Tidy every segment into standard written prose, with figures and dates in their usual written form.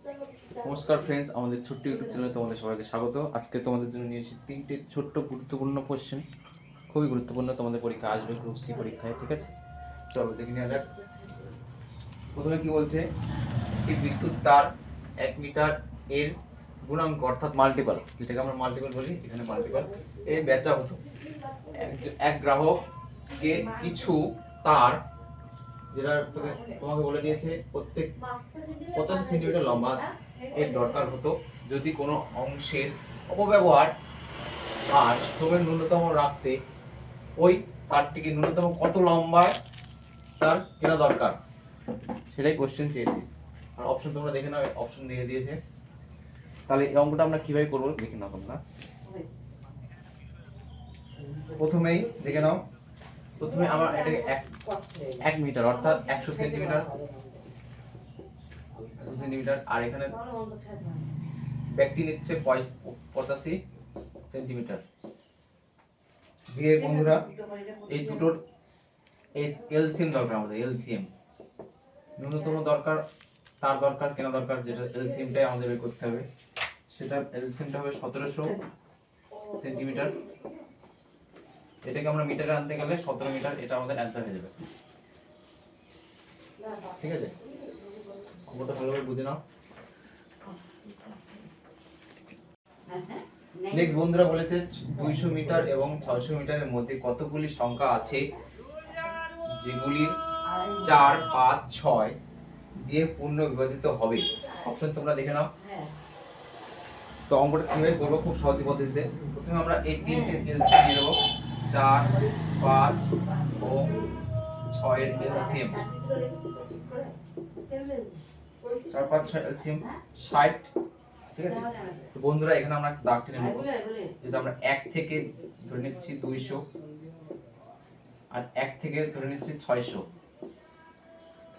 নমস্কার ফ্রেন্ডস, আমাদের ছোট্ট ইউটিউব চ্যানেলে তোমাদের সবাইকে স্বাগত। আজকে তোমাদের জন্য নিয়ে এসেছি তিনটে ছোট্ট গুরুত্বপূর্ণ কোশ্চেন, খুবই গুরুত্বপূর্ণ, তোমাদের পরীক্ষা আসবে গ্রুপ সি পরীক্ষায়। ঠিক আছে, চলো দেখে নেওয়া যাক। প্রথমে কি বলছে, একটি বিদ্যুৎ তার 1 মিটার এর গুণাঙ্ক অর্থাৎ মাল্টিপল, যেটাকে আমরা মাল্টিপল বলি, এখানে মাল্টিপল এ বেচা হতো। এক গ্রাহককে কিছু তার, যেটা তোমাকে বলে দিয়েছে প্রত্যেক 85 সেন্টিমিটার লম্বা এর দরকার হতো যদি কোনো অংশের অপব্যবহার আর শ্রমের ন্যূনতম রাখতে ওই তারটিকে ন্যূনতম কত লম্বা তার কেনা দরকার, সেটাই কোশ্চেন চেয়েছি। আর অপশন তোমরা দেখে নাও, অপশন দিয়ে দিয়েছে। তাহলে এই অঙ্কটা আমরা কিভাবে করবো দেখে নাও তোমরা। প্রথমেই দেখে নাও, প্রথমে আমার এটাকে 1 মিটার অর্থাৎ 100 সেন্টিমিটার সেন্টিমিটার, আর এখানে ব্যক্তি নিচ্ছে 85 সেন্টিমিটার দিয়ে। বন্ধুরা, এই দুটোর এলসিএম দরকার আমাদের, এলসিএম ন্যূনতম দরকার, তার দরকার কেনা দরকার, যেটা এলসিএমটাই আমাদের বের করতে হবে। সেটা এলসিএমটা হবে 1700 সেন্টিমিটার। এটাকে আমরা মিটারে আনতে গেলে 17 মিটার, এটা আমাদের অ্যান্সার হয়ে যাবে। ঠিক আছে, অঙ্কটা ভালোভাবে বুঝে নাও। নেক্সট বন্ধুরা বলেছে 200 মিটার এবং 600 মিটারের মধ্যে কতগুলি সংখ্যা আছে যেগুলির 4, 5, 6 দিয়ে পূর্ণ বিভাজিত হবে। অপশন তোমরা দেখে নাও। তো অঙ্কটা কিভাবে করবো, খুব সহজ পদ্ধতিতে। প্রথমে আমরা এই তিনটে এলসিএম নিয়ে নেব, 4, 5 ও 6 এর এলসিএম। 4, 5, 6 এলসিএম 60। ঠিক আছে, তো বন্ধুরা এখানে আমরা দাগ টেনে নেব, যেটা আমরা 1 থেকে ধরে নিচ্ছি 200 আর 1 থেকে ধরে নিচ্ছি 600।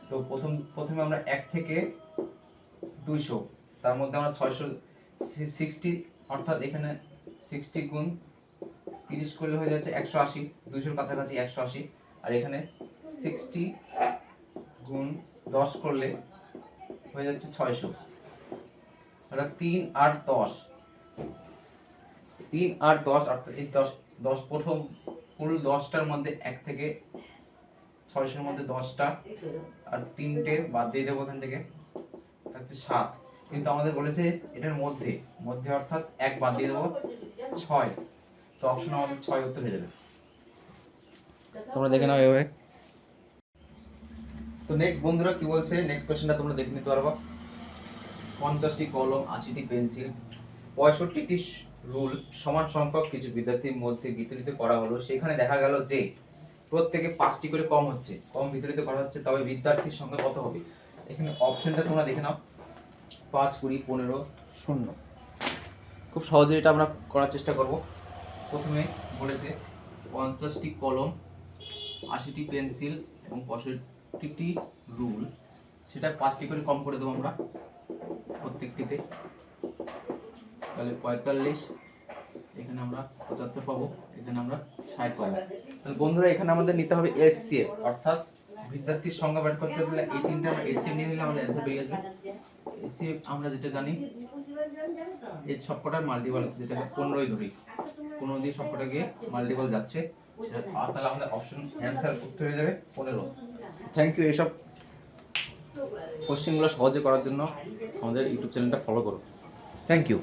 তো প্রথমে আমরা 1 থেকে 200, তার মধ্যে আমরা 660, অর্থাৎ এখানে 60 গুণ 30 করলে হয়ে যাচ্ছে 180, 200 কাছাকাছি 180। আর এখানে 60 গুণ 10 করলে হয়ে যাচ্ছে 600। এটা 3 আর 10, 3 আর 10, অর্থাৎ এই 10 প্রথম ফুল 10টার মধ্যে 1 থেকে 600 মধ্যে 10টা আর 3টে বাদ দিয়ে দেবো এখান থেকে, থাকছে 7। কিন্তু আমাদের বলেছে এটার মধ্যে অর্থাৎ 1 বাদ দিয়ে দেবো 6। তো অপশন আমাদের 6 উত্তর হয়ে যাবে। তোমরা দেখে নাও এভাবে। তো নেক্সট বন্ধুরা কি বলছে, নেক্সট কোশ্চেনটা তোমরা দেখে নিতে পারবা। 50টি কলম, 80টি পেন্সিল, 65টি রুল সমান সংখ্যক কিছু বিদ্যার্থীর মধ্যে বিতরিত করা হলো। সেখানে দেখা গেল যে প্রত্যেকে 5টি করে কম বিতরিত করা হচ্ছে, তবে বিদ্যার্থীর সংখ্যা কত হবে? এখানে অপশনটা তোমরা দেখে নাও, 5, 20, 15, 0। খুব সহজে এটা আমরা করার চেষ্টা করব। প্রথমে বলেছে 50টি কলম, 80টি পেন্সিল এবং 65টি রুল, সেটা 5টি করে কম করে দেবো আমরা প্রত্যেকটিতে। তাহলে 45, এখানে আমরা 75 পাবো, এখানে আমরা 60 পাবো। তাহলে বন্ধুরা এখানে আমাদের নিতে হবে এসসিএফ, অর্থাৎ বিদ্যার্থীর সংখ্যা বের করতে হলে এই তিনটা আমরা এসসিএফ নিয়ে নিলে আমাদের অ্যানসার বেরিয়ে আসবে। এসসিএফ আমরা যেটা জানি, এই সবকটার মাল্টিপল, যেটাকে 15 ধরি, 15 দিয়ে সবকটা গিয়ে মাল্টিপল যাচ্ছে, আর তাহলে আমাদের অপশন অ্যানসার উত্তর হয়ে যাবে 15। Thank you. এইসব কোশ্চেনগুলো সহজে করার জন্য আমাদের ইউটিউব চ্যানেলটা ফলো করো। Thank you.